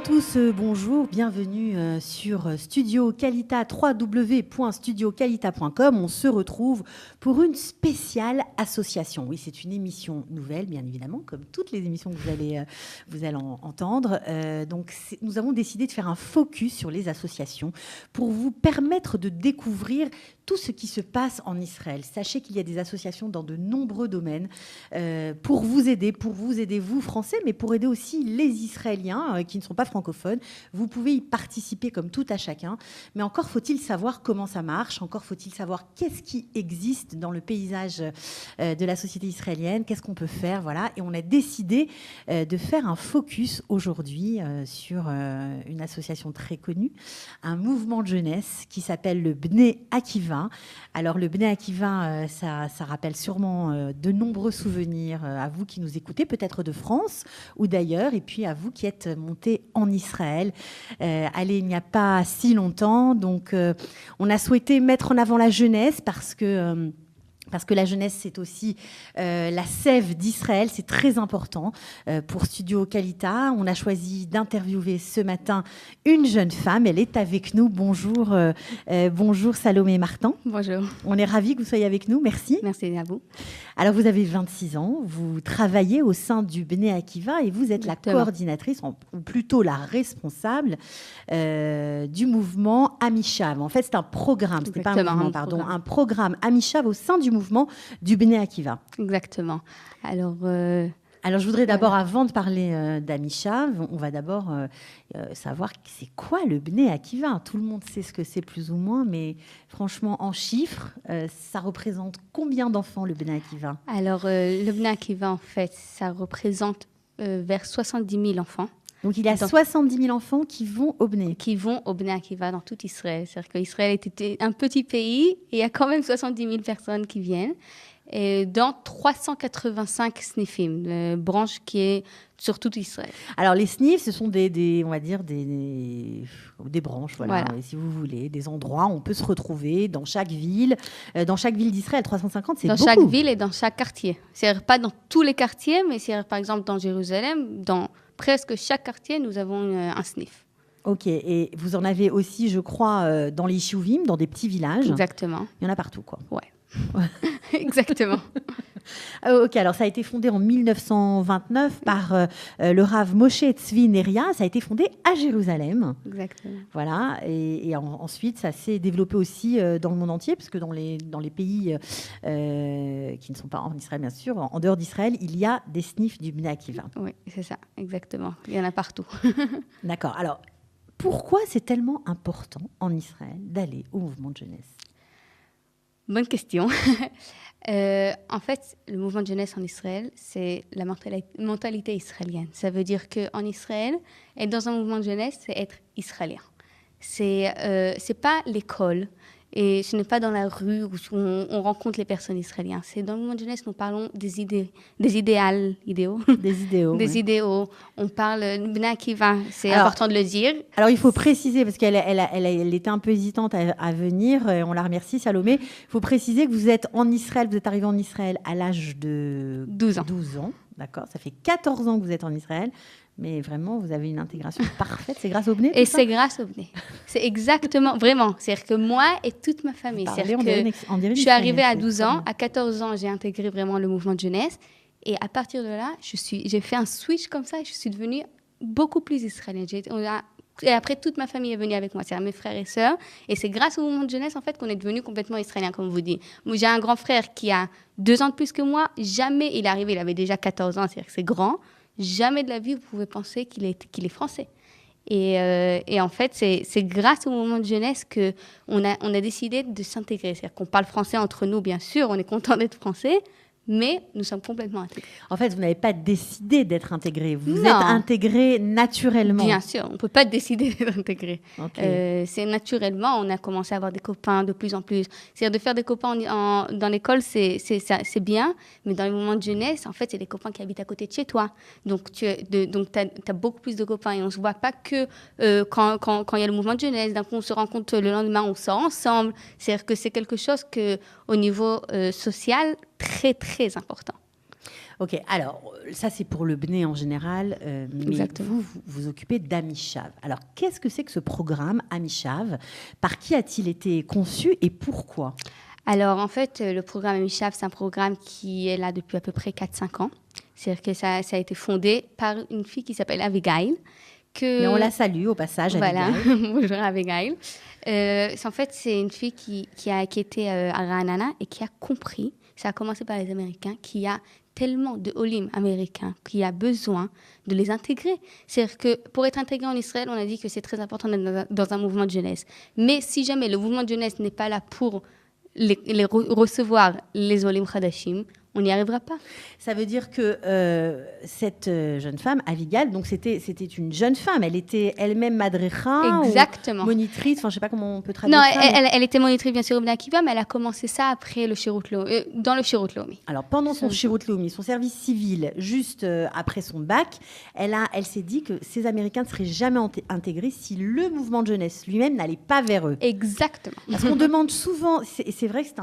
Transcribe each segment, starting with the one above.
tous, bonjour, bienvenue sur Studio Qualita, www.studiocalita.com. On se retrouve pour une spéciale association. Oui, c'est une émission nouvelle, bien évidemment, comme toutes les émissions que vous allez entendre. Nous avons décidé de faire un focus sur les associations pour vous permettre de découvrir tout ce qui se passe en Israël. Sachez qu'il y a des associations dans de nombreux domaines pour vous aider, vous Français, mais pour aider aussi les Israéliens qui ne sont pas francophones. Vous pouvez y participer comme tout à chacun, mais encore faut-il savoir comment ça marche, encore faut-il savoir qu'est-ce qui existe dans le paysage de la société israélienne, qu'est-ce qu'on peut faire, voilà. Et on a décidé de faire un focus aujourd'hui sur une association très connue, un mouvement de jeunesse qui s'appelle le Bnei Akiva. Alors le Bnei Akiva, ça rappelle sûrement de nombreux souvenirs à vous qui nous écoutez, peut-être de France ou d'ailleurs, et puis à vous qui êtes montés en Israël. Allez, il n'y a pas si longtemps, donc on a souhaité mettre en avant la jeunesse parce que la jeunesse, c'est aussi la sève d'Israël. C'est très important pour Studio Qualita. On a choisi d'interviewer ce matin une jeune femme. Elle est avec nous. Bonjour, bonjour Salomé Martin. Bonjour. On est ravis que vous soyez avec nous. Merci. Merci à vous. Alors, vous avez 26 ans. Vous travaillez au sein du Bnei Akiva et vous êtes Exactement. la coordinatrice, ou plutôt la responsable du mouvement Amishav. En fait, c'est un programme. Ce n'est pas un mouvement, pardon. Un programme Amishav au sein du mouvement du Bnei Akiva. Exactement. Alors, je voudrais d'abord, avant de parler d'Amishav, on va d'abord savoir c'est quoi le Bnei Akiva. Tout le monde sait ce que c'est plus ou moins, mais franchement, en chiffres, ça représente combien d'enfants le Bnei Akiva? Alors le Bnei Akiva, en fait, ça représente vers 70 000 enfants. Donc, il y a 70 000 enfants qui vont au Bnei. Qui vont au Bnei Akiva dans tout Israël. C'est-à-dire qu'Israël était un petit pays et il y a quand même 70 000 personnes qui viennent. Et dans 385 snifim, branche qui est sur tout Israël. Alors, les snifs, ce sont on va dire des branches, voilà. Et si vous voulez, des endroits où on peut se retrouver dans chaque ville d'Israël. 350, c'est beaucoup. Dans chaque ville et dans chaque quartier. C'est-à-dire pas dans tous les quartiers, mais c'est par exemple dans Jérusalem, dans presque chaque quartier, nous avons un snif. Ok, et vous en avez aussi, je crois, dans les Yishuvim, dans des petits villages. Exactement. Il y en a partout, quoi. Ouais. Exactement. Ok, alors ça a été fondé en 1929 par le Rav Moshe Tzvi Neria. Ça a été fondé à Jérusalem. Exactement. Voilà, et ensuite ça s'est développé aussi dans le monde entier, parce que dans les pays qui ne sont pas en Israël, bien sûr, en dehors d'Israël, il y a des snifs du Bnei Akiva. Oui, c'est ça, exactement. Il y en a partout. D'accord. Alors, pourquoi c'est tellement important en Israël d'aller au mouvement de jeunesse? Bonne question. En fait, le mouvement de jeunesse en Israël, c'est la mentalité israélienne. Ça veut dire qu'en Israël, être dans un mouvement de jeunesse, c'est être israélien. C'est pas l'école et ce n'est pas dans la rue où on rencontre les personnes israéliennes. C'est dans le mouvement de jeunesse, nous parlons des idéaux. Des idéaux. On parle de Bnei Akiva, c'est important de le dire. Alors, il faut préciser, parce qu'elle était un peu hésitante à venir, et on la remercie, Salomé. Il faut préciser que vous êtes en Israël, vous êtes arrivé en Israël à l'âge de 12 ans. 12 ans, d'accord. Ça fait 14 ans que vous êtes en Israël. Mais vraiment, vous avez une intégration parfaite. C'est grâce au Bnei? Et c'est grâce au Bnei. C'est exactement, vraiment. C'est-à-dire que moi et toute ma famille. Je suis arrivée à 12 ans. À 14 ans, j'ai intégré vraiment le mouvement de jeunesse. Et à partir de là, j'ai fait un switch comme ça et je suis devenue beaucoup plus israélienne. Et après, toute ma famille est venue avec moi, c'est-à-dire mes frères et sœurs. Et c'est grâce au mouvement de jeunesse, en fait, qu'on est devenu complètement israélien, comme vous dites. Moi, j'ai un grand frère qui a 2 ans de plus que moi. Jamais il est arrivé, il avait déjà 14 ans, c'est-à-dire que c'est grand. Jamais de la vie, vous pouvez penser qu'il est français. Et en fait, c'est grâce au mouvement de jeunesse qu'on a décidé de s'intégrer. C'est-à-dire qu'on parle français entre nous, bien sûr, on est content d'être français, mais nous sommes complètement intégrés. En fait, vous n'avez pas décidé d'être intégré. Vous êtes intégré naturellement. Bien sûr, on ne peut pas décider d'être intégré. Okay. C'est naturellement, on a commencé à avoir des copains de plus en plus. C'est-à-dire de faire des copains dans l'école, c'est bien, mais dans les moments de jeunesse, en fait, c'est des copains qui habitent à côté de chez toi. Donc, tu as beaucoup plus de copains et on ne se voit pas que quand il y a le mouvement de jeunesse. D'un coup, on se rencontre le lendemain, on sort ensemble. C'est-à-dire que c'est quelque chose qu'au niveau social, très, très important. Ok, alors ça c'est pour le BNE en général, mais vous vous occupez d'Amishav. Alors qu'est-ce que c'est que ce programme Amishav? Par qui a-t-il été conçu et pourquoi? Alors en fait, le programme Amishav, c'est un programme qui est là depuis à peu près 4-5 ans. C'est-à-dire que ça a été fondé par une fille qui s'appelle Abigail. Mais on la salue au passage, Abigail. Voilà, bonjour Abigail. En fait, c'est une fille qui était à Ra'anana et qui a compris, ça a commencé par les Américains, qu'il y a tellement de Olim américains qu'il y a besoin de les intégrer. C'est-à-dire que pour être intégré en Israël, on a dit que c'est très important d'être dans un mouvement de jeunesse. Mais si jamais le mouvement de jeunesse n'est pas là pour recevoir les Olim Khadashim, on n'y arrivera pas. Ça veut dire que cette jeune femme, Avigal, donc c'était une jeune femme. Elle était elle-même madrecha, exactement, ou monitrice. Enfin, je sais pas comment on peut traduire. Non, elle était monitrice bien sûr au Bnei Akiva, mais elle a commencé ça après le Shirut Leumi, dans le Shirut Leumi. Alors pendant son Shirut Leumi, son service civil, juste après son bac, elle s'est dit que ces Américains ne seraient jamais intégrés si le mouvement de jeunesse lui-même n'allait pas vers eux. Exactement. Parce qu'on demande souvent, c'est vrai que c'est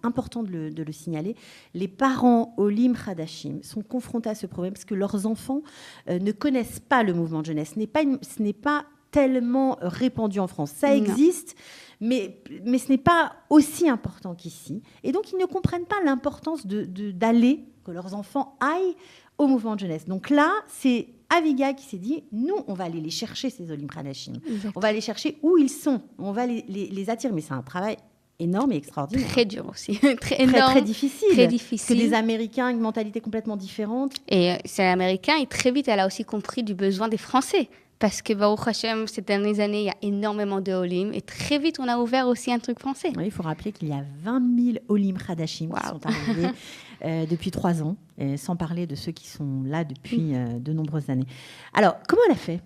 important de le signaler. Les parents Olim Khadashim sont confrontés à ce problème parce que leurs enfants ne connaissent pas le mouvement de jeunesse. Ce n'est pas tellement répandu en France. Ça existe, mais ce n'est pas aussi important qu'ici. Et donc, ils ne comprennent pas l'importance d'aller, que leurs enfants aillent au mouvement de jeunesse. Donc là, c'est Aviga qui s'est dit, nous, on va aller les chercher, ces Olim Khadashim. On va aller chercher où ils sont. On va les attirer. Mais c'est un travail énorme et extraordinaire. Très dur aussi. Très difficile. Très difficile. Que des Américains, une mentalité complètement différente. Et c'est l'Américain, et très vite, elle a aussi compris du besoin des Français. Parce que, Baruch Hashem, ces dernières années, il y a énormément de Olim. Et très vite, on a ouvert aussi un truc français. Oui, il faut rappeler qu'il y a 20 000 Olim Khadashim qui sont arrivés depuis 3 ans, sans parler de ceux qui sont là depuis de nombreuses années. Alors, comment elle a fait?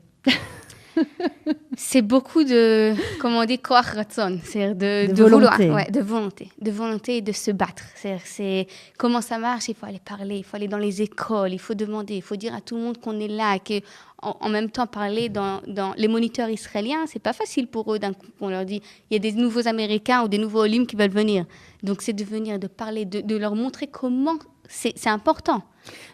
C'est beaucoup de, comme on dit, koach ratzon, c'est-à-dire de volonté. Vouloir, de volonté et de se battre. C'est comment ça marche, il faut aller parler, il faut aller dans les écoles, il faut demander, il faut dire à tout le monde qu'on est là, qu'en même temps parler dans les moniteurs israéliens, c'est pas facile pour eux d'un coup qu'on leur dit, il y a des nouveaux Américains ou des nouveaux Olim qui veulent venir. Donc c'est de venir, de parler, de leur montrer comment c'est important.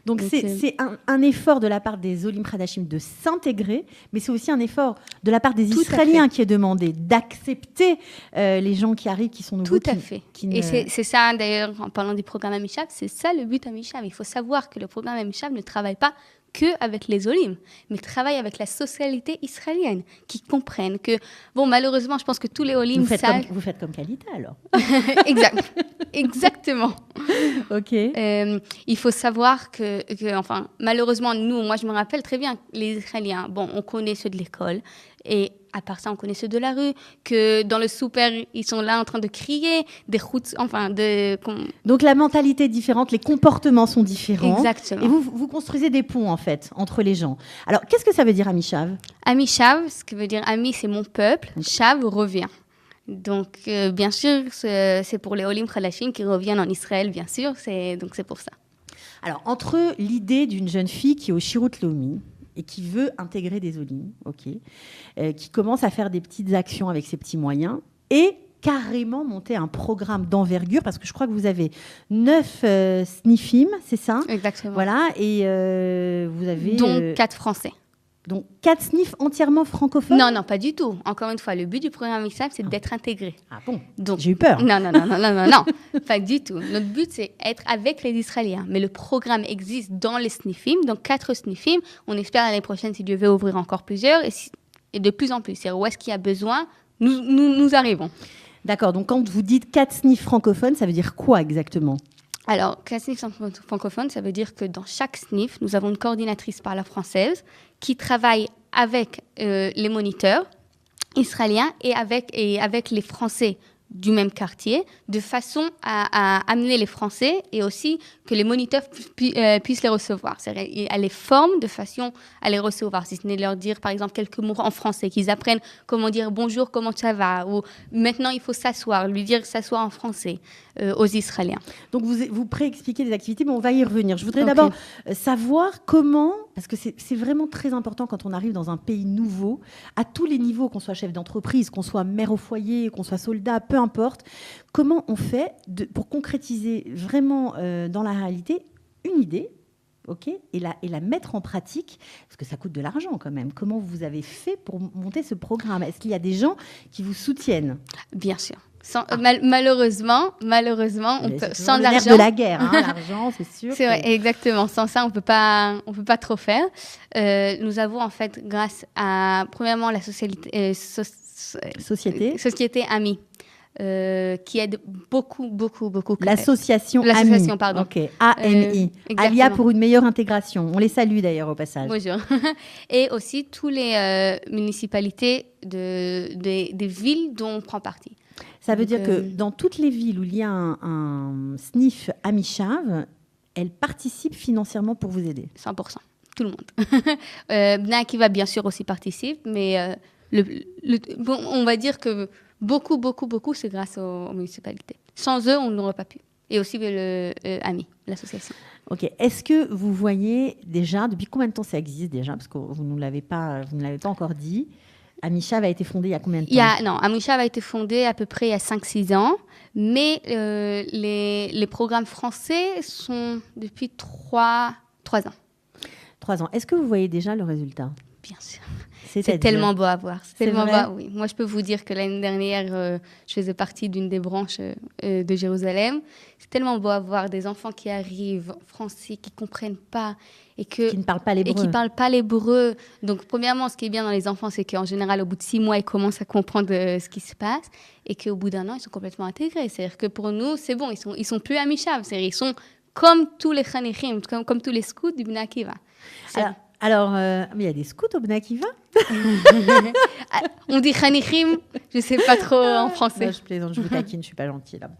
Donc c'est un effort de la part des Olim Khadashim de s'intégrer, mais c'est aussi un effort de la part des Israéliens qui est demandé d'accepter les gens qui arrivent, qui sont nouveaux. Tout à fait. Et c'est ça, d'ailleurs, en parlant du programme Amishav, c'est ça le but Amishav. Il faut savoir que le programme Amishav ne travaille pas qu'avec les Olim, mais travaille avec la socialité israélienne, qui comprennent que, bon, malheureusement, je pense que tous les Olim savent... Vous faites comme Kalita, alors. Exactement. OK. Il faut savoir que, enfin, malheureusement, moi, je me rappelle très bien, les Israéliens, bon, on connaît ceux de l'école, et à part ça, on connaît ceux de la rue, que dans le super, ils sont là en train de crier, des routes, enfin, Donc la mentalité est différente, les comportements sont différents. Exactement. Et vous construisez des ponts, en fait, entre les gens. Alors, qu'est-ce que ça veut dire, Amishav? Amishav, ce qui veut dire ami, c'est mon peuple. Shav, revient. Donc, bien sûr, c'est pour les Olim Khadashim qui reviennent en Israël, bien sûr. Donc, c'est pour ça. Alors, entre l'idée d'une jeune fille qui est au Shirut Leumi et qui veut intégrer des Olim, qui commence à faire des petites actions avec ses petits moyens, et carrément monter un programme d'envergure, parce que je crois que vous avez 9 SNIFim, c'est ça? Exactement. Voilà, et vous avez... Donc 4 Français. Donc 4 SNIF entièrement francophones? Non, pas du tout. Encore une fois, le but du programme Amishav, c'est d'être intégré. Ah bon? Donc, j'ai eu peur. Non, pas du tout. Notre but, c'est être avec les Israéliens. Mais le programme existe dans les SNIFim, donc 4 SNIFim. On espère l'année prochaine, si Dieu veut, ouvrir encore plusieurs, et de plus en plus. C'est-à-dire où est-ce qu'il y a besoin, nous arrivons. D'accord, donc quand vous dites 4 SNIF francophones, ça veut dire quoi exactement? Alors, 4 SNIF francophones, ça veut dire que dans chaque SNIF, nous avons une coordinatrice par la française qui travaille avec les moniteurs israéliens et avec les Français du même quartier, de façon à amener les Français et aussi que les moniteurs puissent les recevoir. C'est-à-dire, elle les forme de façon à les recevoir, si ce n'est leur dire, par exemple, quelques mots en français, qu'ils apprennent comment dire bonjour, comment ça va, ou maintenant il faut s'asseoir, lui dire s'asseoir en français aux Israéliens. Donc vous préexpliquez les activités, mais on va y revenir. Je voudrais d'abord savoir comment, parce que c'est vraiment très important quand on arrive dans un pays nouveau, à tous les niveaux, qu'on soit chef d'entreprise, qu'on soit mère au foyer, qu'on soit soldat, peu importe, comment on fait pour concrétiser vraiment dans la réalité une idée, ok, et la mettre en pratique, parce que ça coûte de l'argent quand même. Comment vous avez fait pour monter ce programme? Est-ce qu'il y a des gens qui vous soutiennent? Bien sûr. Malheureusement, on peut, sans l'argent. C'est le nerf de la guerre, hein, l'argent, c'est sûr. C'est vrai, exactement. Sans ça, on peut pas trop faire. Nous avons en fait, grâce à premièrement la société Ami. Qui aide beaucoup. L'association L'association, AMI. pardon. Ok, AMI. Alia pour une meilleure intégration. On les salue d'ailleurs au passage. Bonjour. Et aussi toutes les municipalités des villes dont on prend partie. Ça veut dire que dans toutes les villes où il y a un SNIF Amichav, elles participent financièrement pour vous aider. 100%. Tout le monde. Bnei Akiva, bien sûr, aussi participe, mais on va dire que beaucoup, c'est grâce aux municipalités. Sans eux, on n'aurait pas pu. Et aussi le AMI, l'association. Ok. Est-ce que vous voyez déjà, depuis combien de temps ça existe déjà? Parce que vous ne l'avez pas encore dit. Amichav a été fondé il y a combien de temps? Amichav a été fondé à peu près il y a 5-6 ans. Mais les programmes français sont depuis 3 ans. 3 ans. Est-ce que vous voyez déjà le résultat? Bien sûr. C'est tellement beau à voir. C'est tellement beau, oui. Moi, je peux vous dire que l'année dernière, je faisais partie d'une des branches de Jérusalem. C'est tellement beau à voir des enfants qui arrivent en français, qui ne comprennent pas qui ne parlent pas l'hébreu. Et qui ne parlent pas l'hébreu. Donc, premièrement, ce qui est bien dans les enfants, c'est qu'en général, au bout de 6 mois, ils commencent à comprendre ce qui se passe et qu'au bout d'un an, ils sont complètement intégrés. C'est-à-dire que pour nous, c'est bon, ils sont plus amichables. C'est-à-dire ils sont comme tous les Chanichim, comme tous les scouts du Bnei Akiva. Alors, mais il y a des scouts au Bnei Akiva? On dit Chanichim, je ne sais pas trop en français. Non, je plaisante, je vous taquine, je ne suis pas gentille là.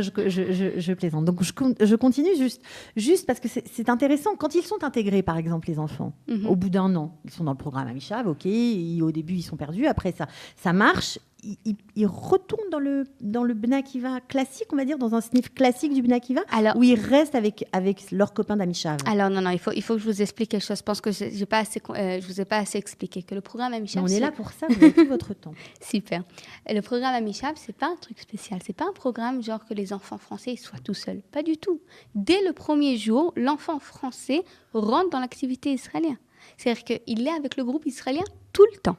Je plaisante. Donc, je continue juste parce que c'est intéressant. Quand ils sont intégrés, par exemple, les enfants, au bout d'un an, ils sont dans le programme Amichav, ok, au début, ils sont perdus, après ça marche. Ils retournent dans le Bnei Akiva classique, on va dire, dans un SNIF classique du Bnei Akiva, où ils restent avec leurs copains d'Amichav? Alors non, il faut que je vous explique quelque chose. Je pense que je ne vous ai pas assez expliqué que le programme Amichav... On est là pour ça, vous avez tout votre temps. Super. Le programme Amichav, ce n'est pas un truc spécial. Ce n'est pas un programme genre que les enfants français soient tout seuls. Pas du tout. Dès le premier jour, l'enfant français rentre dans l'activité israélienne. C'est-à-dire qu'il est avec le groupe israélien tout le temps.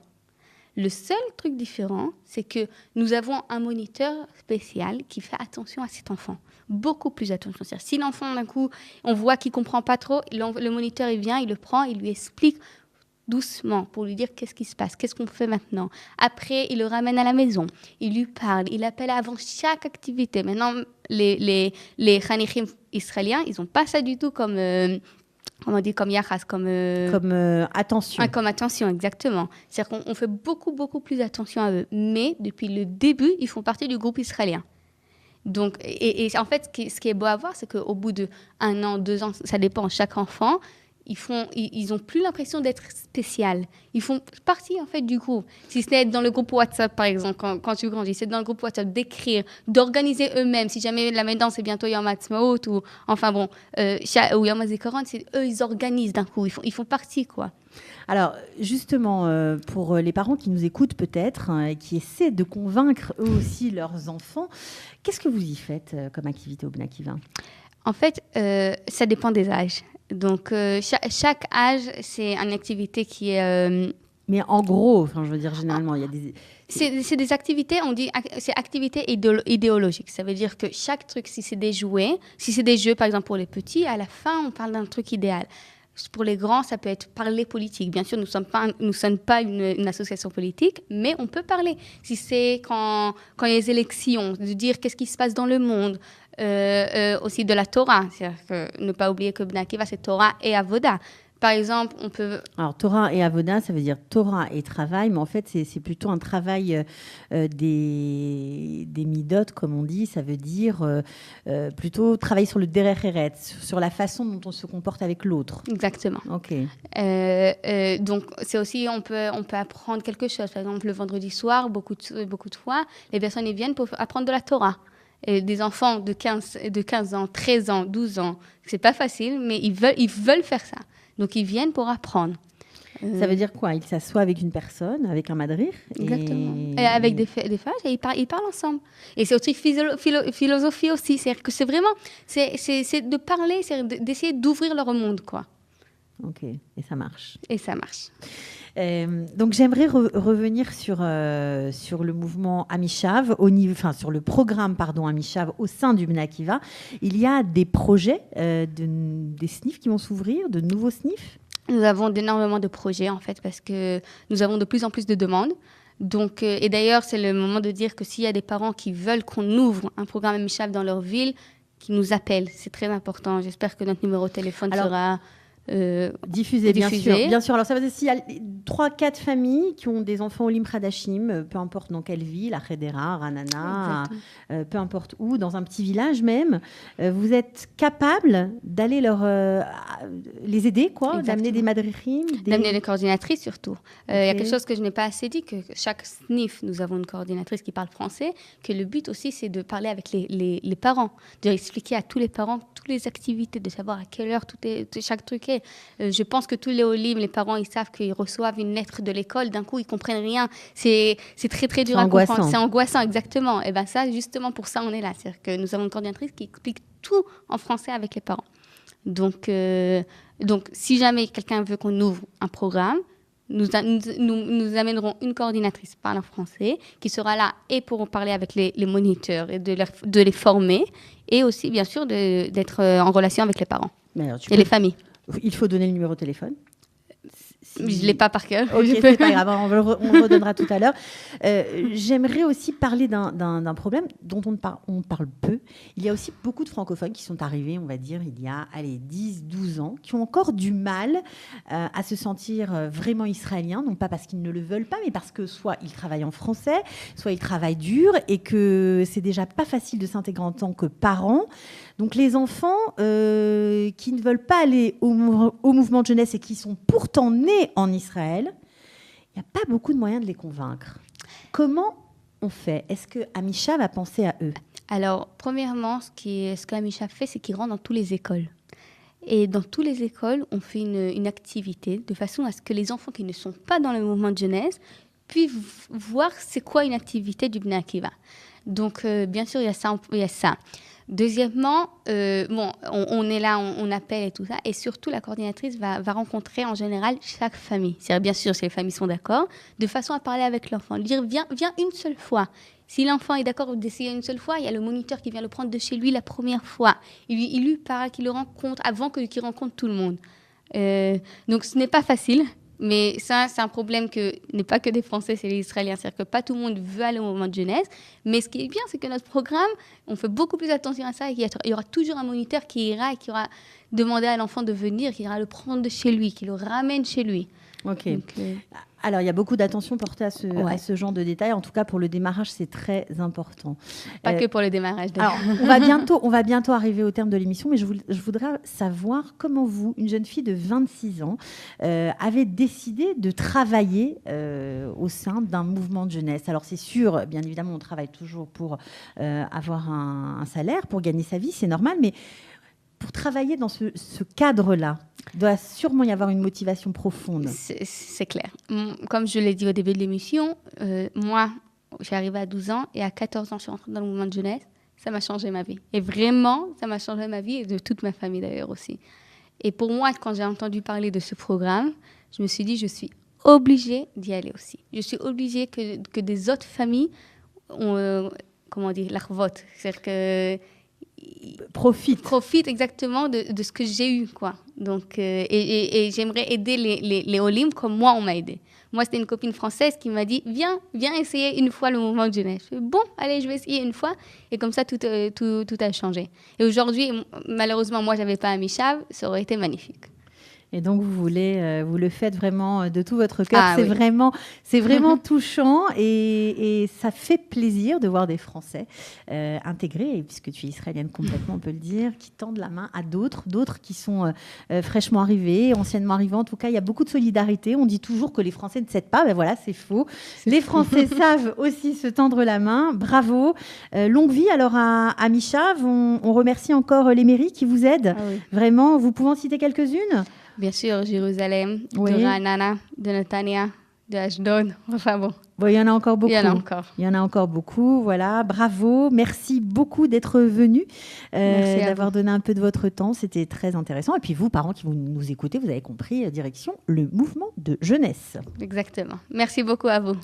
Le seul truc différent, c'est que nous avons un moniteur spécial qui fait attention à cet enfant. Beaucoup plus attention. C'est-à-dire, si l'enfant, d'un coup, on voit qu'il ne comprend pas trop, le moniteur, il vient, il le prend, il lui explique doucement pour lui dire qu'est-ce qui se passe, qu'est-ce qu'on fait maintenant. Après, il le ramène à la maison, il lui parle, il appelle avant chaque activité. Maintenant, les Chanichim israéliens, ils n'ont pas ça du tout comme... on dit comme yachas, comme attention. Comme attention, exactement. C'est-à-dire qu'on fait beaucoup plus attention à eux. Mais depuis le début, ils font partie du groupe israélien. Donc, et en fait, ce qui est beau à voir, c'est qu'au bout de 1 an, 2 ans, ça dépend, chaque enfant, ils n'ont plus l'impression d'être spécial. Ils font partie, en fait, du groupe. Si c'est dans le groupe WhatsApp, par exemple, quand tu grandis, c'est dans le groupe WhatsApp d'écrire, d'organiser eux-mêmes. Si jamais là maintenant, c'est bientôt Yom Ha'atzmaut ou, enfin bon, ou Yom HaZikaron, c'est eux, ils organisent d'un coup. Ils font partie, quoi. Alors, justement, pour les parents qui nous écoutent peut-être, et qui essaient de convaincre eux aussi leurs enfants, qu'est-ce que vous y faites comme activité au Bnei Akiva? En fait, ça dépend des âges. Donc, chaque âge, c'est une activité qui est... Mais en gros, je veux dire, généralement, il y a des... C'est des activités, on dit, c'est activités idéologiques. Ça veut dire que chaque truc, si c'est des jouets, si c'est des jeux, par exemple, pour les petits, à la fin, on parle d'un truc idéal. Pour les grands, ça peut être parler politique. Bien sûr, nous ne sommes pas une association politique, mais on peut parler. Si c'est quand il y a les élections, de dire qu'est-ce qui se passe dans le monde, aussi de la Torah. C'est-à-dire que ne pas oublier que Bnei Akiva, c'est Torah et Avoda. Par exemple, on peut... Alors, Torah et Avoda, ça veut dire Torah et travail, mais en fait, c'est plutôt un travail des midot, comme on dit. Ça veut dire plutôt travailler sur le derech eretz, sur la façon dont on se comporte avec l'autre. Exactement. OK. Donc, c'est aussi, on peut apprendre quelque chose. Par exemple, le vendredi soir, beaucoup de fois, les personnes ils viennent pour apprendre de la Torah. Et des enfants de 15 ans, 13 ans, 12 ans, c'est pas facile, mais ils veulent faire ça. Donc, ils viennent pour apprendre. Ça veut dire quoi? Ils s'assoient avec une personne, avec un madrir. Exactement. Et avec des phages, et ils parlent ensemble. Et c'est aussi philosophie aussi. C'est-à-dire que c'est vraiment, c'est de parler, c'est d'essayer d'ouvrir leur monde, quoi. Ok, et ça marche. Et ça marche. Donc j'aimerais revenir sur le mouvement Amishav, sur le programme Amishav au sein du Bnei Akiva. Il y a des projets, des SNIF qui vont s'ouvrir, de nouveaux SNIF. Nous avons énormément de projets en fait parce que nous avons de plus en plus de demandes. Donc, et d'ailleurs, c'est le moment de dire que s'il y a des parents qui veulent qu'on ouvre un programme Amishav dans leur ville, qu'ils nous appellent. C'est très important. J'espère que notre numéro de téléphone sera... diffusé. Bien sûr. Alors ça veut dire s'il y a 3-4 familles qui ont des enfants Olim Hadashim, peu importe dans quelle ville, à Hedera, Ranana, peu importe où, dans un petit village même, vous êtes capable d'aller les aider, quoi, d'amener des madrichim, d'amener des coordinatrices surtout. Il y a quelque chose que je n'ai pas assez dit, que chaque SNIF, nous avons une coordinatrice qui parle français, que le but aussi c'est de parler avec les parents, de expliquer à tous les parents toutes les activités, de savoir à quelle heure chaque truc est. Je pense que tous les Olim, les parents, ils savent qu'ils reçoivent une lettre de l'école, d'un coup, ils comprennent rien. C'est très, très dur à comprendre. C'est angoissant, exactement. Et bien ça, justement, pour ça, on est là. C'est-à-dire que nous avons une coordinatrice qui explique tout en français avec les parents. Donc si jamais quelqu'un veut qu'on ouvre un programme, nous amènerons une coordinatrice parlant français qui sera là et pour parler avec les moniteurs et de les former et aussi, bien sûr, d'être en relation avec les parents les familles. Il faut donner le numéro de téléphone. Je ne l'ai pas par cœur. Ok, c'est pas grave, on le redonnera tout à l'heure. J'aimerais aussi parler d'un problème dont on parle peu. Il y a aussi beaucoup de francophones qui sont arrivés, on va dire, il y a 10-12 ans, qui ont encore du mal à se sentir vraiment israéliens, non pas parce qu'ils ne le veulent pas, mais parce que soit ils travaillent en français, soit ils travaillent dur et que c'est déjà pas facile de s'intégrer en tant que parents. Donc les enfants qui ne veulent pas aller au mouvement de jeunesse et qui sont pourtant nés en Israël, il n'y a pas beaucoup de moyens de les convaincre. Comment on fait? Est-ce que Amishav va penser à eux? Alors, premièrement, ce qu'Amishav fait, c'est qu'il rentre dans toutes les écoles. Et dans toutes les écoles, on fait une activité de façon à ce que les enfants qui ne sont pas dans le mouvement de jeunesse puissent voir c'est quoi une activité du Bnei Akiva. Donc, bien sûr, il y a ça. Deuxièmement, on est là, on appelle et tout ça. Et surtout, la coordinatrice va rencontrer en général chaque famille. C'est bien sûr, si les familles sont d'accord, de façon à parler avec l'enfant. Lui dire, viens une seule fois. Si l'enfant est d'accord d'essayer une seule fois, il y a le moniteur qui vient le prendre de chez lui la première fois. Il lui parle, qu'il le rencontre avant qu'il rencontre tout le monde. Donc, ce n'est pas facile. Mais ça, c'est un problème que n'est pas que des Français, c'est les Israéliens. C'est-à-dire que pas tout le monde veut aller au mouvement de jeunesse. Mais ce qui est bien, c'est que notre programme, on fait beaucoup plus attention à ça. Et il y aura toujours un moniteur qui ira et qui aura demandé à l'enfant de venir, qui ira le prendre de chez lui, qui le ramène chez lui. Ok. Alors, il y a beaucoup d'attention portée à ce genre de détails. En tout cas, pour le démarrage, c'est très important. Pas que pour le démarrage. Alors, on va bientôt arriver au terme de l'émission, mais je voudrais savoir comment vous, une jeune fille de 26 ans, avez décidé de travailler au sein d'un mouvement de jeunesse. Alors, c'est sûr, bien évidemment, on travaille toujours pour avoir un salaire, pour gagner sa vie, c'est normal, mais pour travailler dans ce cadre-là, il doit sûrement y avoir une motivation profonde. C'est clair. Comme je l'ai dit au début de l'émission, moi, j'ai arrivé à 12 ans et à 14 ans, je suis rentrée dans le mouvement de jeunesse. Ça m'a changé ma vie. Et vraiment, ça m'a changé ma vie et de toute ma famille d'ailleurs aussi. Et pour moi, quand j'ai entendu parler de ce programme, je me suis dit, je suis obligée d'y aller aussi. Je suis obligée que des autres familles ont, l'arvote. C'est-à-dire que profite exactement de ce que j'ai eu, quoi. Donc, et j'aimerais aider les Olim comme moi, on m'a aidé. Moi, c'était une copine française qui m'a dit, viens essayer une fois le mouvement de jeunesse. Je fais, bon, allez, je vais essayer une fois. Et comme ça, tout a changé. Et aujourd'hui, malheureusement, moi, je n'avais pas Amishav, ça aurait été magnifique. Et donc, vous le faites vraiment de tout votre cœur. C'est vraiment touchant et ça fait plaisir de voir des Français intégrés, puisque tu es israélienne complètement, on peut le dire, qui tendent la main à d'autres qui sont fraîchement arrivés, anciennement arrivés. En tout cas, il y a beaucoup de solidarité. On dit toujours que les Français ne s'aident pas. Ben voilà, c'est faux. Les Français savent aussi se tendre la main. Bravo. Longue vie alors à Amishav. On remercie encore les mairies qui vous aident. Vraiment, vous pouvez en citer quelques-unes ? Bien sûr, Jérusalem, de Ra'anana, de Netanya, de Ashdod. Enfin bon. Il y en a encore beaucoup. Il y en a encore beaucoup. Voilà, bravo. Merci beaucoup d'être venu, d'avoir donné un peu de votre temps. C'était très intéressant. Et puis vous, parents qui nous écoutez, vous avez compris, direction le mouvement de jeunesse. Exactement. Merci beaucoup à vous.